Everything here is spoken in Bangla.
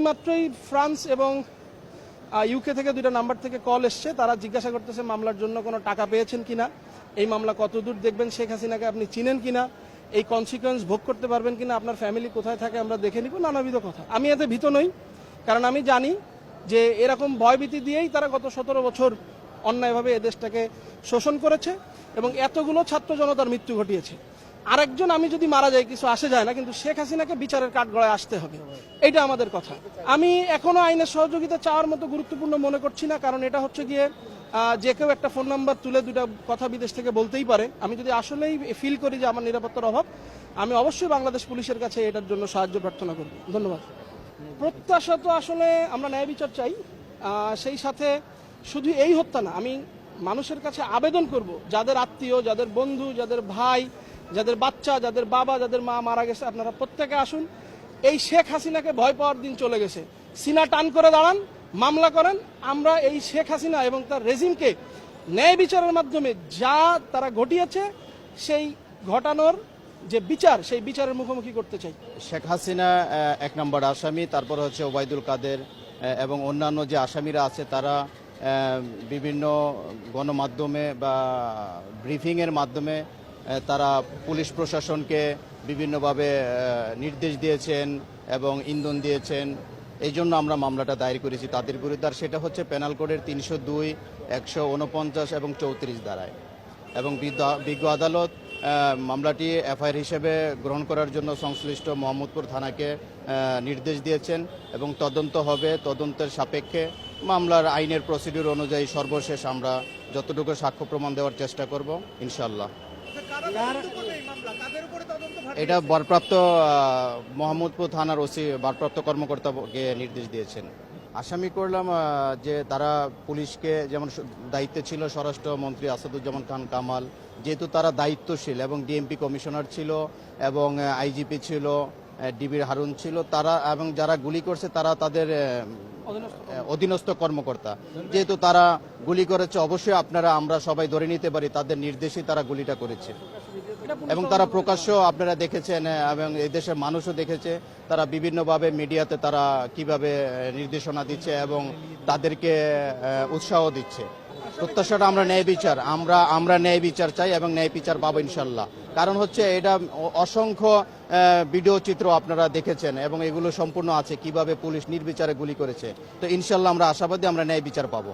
মাত্রই ফ্রান্স এবং ইউকে থেকে দুইটা নাম্বার থেকে কল এসছে। তারা জিজ্ঞাসা করতেছে মামলার জন্য কোনো টাকা পেয়েছেন কিনা, এই মামলা কতদূর দেখবেন, শেখ হাসিনাকে আপনি চিনেন কিনা, এই কনসিকোয়েন্স ভোগ করতে পারবেন কিনা, আপনার ফ্যামিলি কোথায় থাকে আমরা দেখে নিব, নানাবিধ কথা। আমি এতে ভীত নই, কারণ আমি জানি যে এরকম ভয়ভীতি দিয়েই তারা গত 17 বছর অন্যায়ভাবে এ দেশটাকে শোষণ করেছে এবং এতগুলো ছাত্র জনতার মৃত্যু ঘটিয়েছে। আরেকজন আমি যদি মারা যাই কিছু আসে যায় না, কিন্তু শেখ হাসিনাকে বিচারের কাঠগড়ায় আসতে হবে, এটা আমাদের কথা। আমি এখনো আইনের সহযোগিতা চাওয়ার মতো গুরুত্বপূর্ণ মনে করছি না, কারণ এটা হচ্ছে গিয়ে যে কেউ একটা ফোন নাম্বার তুলে দুটা কথা বিদেশ থেকে বলতেই পারে। আমি যদি আসলেই ফিল করি যে আমার নিরাপত্তার অভাব, আমি অবশ্যই বাংলাদেশ পুলিশের কাছে এটার জন্য সাহায্য প্রার্থনা করব। ধন্যবাদ। প্রত্যাশা তো আসলে আমরা ন্যায় বিচার চাই, সেই সাথে শুধু এই হত্যা না, আমি মানুষের কাছে আবেদন করব, যাদের আত্মীয়, যাদের বন্ধু, যাদের ভাই, যাদের বাচ্চা, যাদের বাবা, যাদের মা মারা গেছে, আপনারা প্রত্যেকে আসুন। এই শেখ হাসিনাকে ভয় পাওয়ার দিন চলে গেছে। সিনা টান করে দাঁড়ান, মামলা করেন। আমরা এই শেখ হাসিনা এবং তার রেজিমকে ন্যায় বিচারের মাধ্যমে যা তারা ঘটিয়েছে, সেই ঘটানোর যে বিচার, সেই বিচারের মুখোমুখি করতে চাই। শেখ হাসিনা এক নম্বর আসামি, তারপর হচ্ছে ওবায়দুল কাদের এবং অন্যান্য যে আসামিরা আছে তারা বিভিন্ন গণমাধ্যমে বা ব্রিফিংয়ের মাধ্যমে তারা পুলিশ প্রশাসনকে বিভিন্নভাবে নির্দেশ দিয়েছেন এবং ইন্ধন দিয়েছেন। এই জন্য আমরা মামলাটা দায়ের করেছি তাদের বিরুদ্ধে। আর সেটা হচ্ছে পেনাল কোডের 302, 149 এবং 34 ধারায়। এবং বিজ্ঞ আদালত মামলাটি এফআইআর হিসেবে গ্রহণ করার জন্য সংশ্লিষ্ট মোহাম্মদপুর থানাকে নির্দেশ দিয়েছেন এবং তদন্ত হবে। তদন্তের সাপেক্ষে মামলার আইনের প্রসিডিউর অনুযায়ী সর্বশেষ আমরা যতটুকু সাক্ষ্য প্রমাণ দেওয়ার চেষ্টা করব ইনশাল্লাহ। এটা ভারপ্রাপ্ত মোহাম্মদপুর থানার ওসি ভারপ্রাপ্ত কর্মকর্তাকে নির্দেশ দিয়েছেন। আসামি করলাম যে তারা পুলিশকে, যেমন দায়িত্বে ছিল স্বরাষ্ট্রমন্ত্রী আসাদুজ্জামান খান কামাল, যেহেতু তারা দায়িত্বশীল এবং ডিএমপি কমিশনার ছিল এবং আইজিপি ছিল, ডিবির হারুন ছিল, তারা এবং যারা গুলি করছে তারা তাদের অধীনস্থ কর্মকর্তা। যেহেতু তারা গুলি করেছে, অবশ্যই আমরা সবাই ধরে নিতে পারি তাদের নির্দেশেই তারা গুলিটা করেছে এবং তারা প্রকাশ্য আপনারা দেখেছেন এবং এই দেশের মানুষও দেখেছে তারা বিভিন্নভাবে মিডিয়াতে তারা কিভাবে নির্দেশনা দিচ্ছে এবং তাদেরকে উৎসাহ দিচ্ছে। প্রত্যাশাটা আমরা ন্যায় বিচার, আমরা ন্যায় বিচার চাই এবং ন্যায় বিচার পাবো ইনশাল্লাহ। কারণ হচ্ছে এটা অসংখ্য ভিডিও চিত্র আপনারা দেখেছেন এবং এগুলো সম্পূর্ণ আছে কিভাবে পুলিশ নির্বিচারে গুলি করেছে। তো ইনশাল্লাহ আমরা আশাবাদী আমরা ন্যায় বিচার পাবো।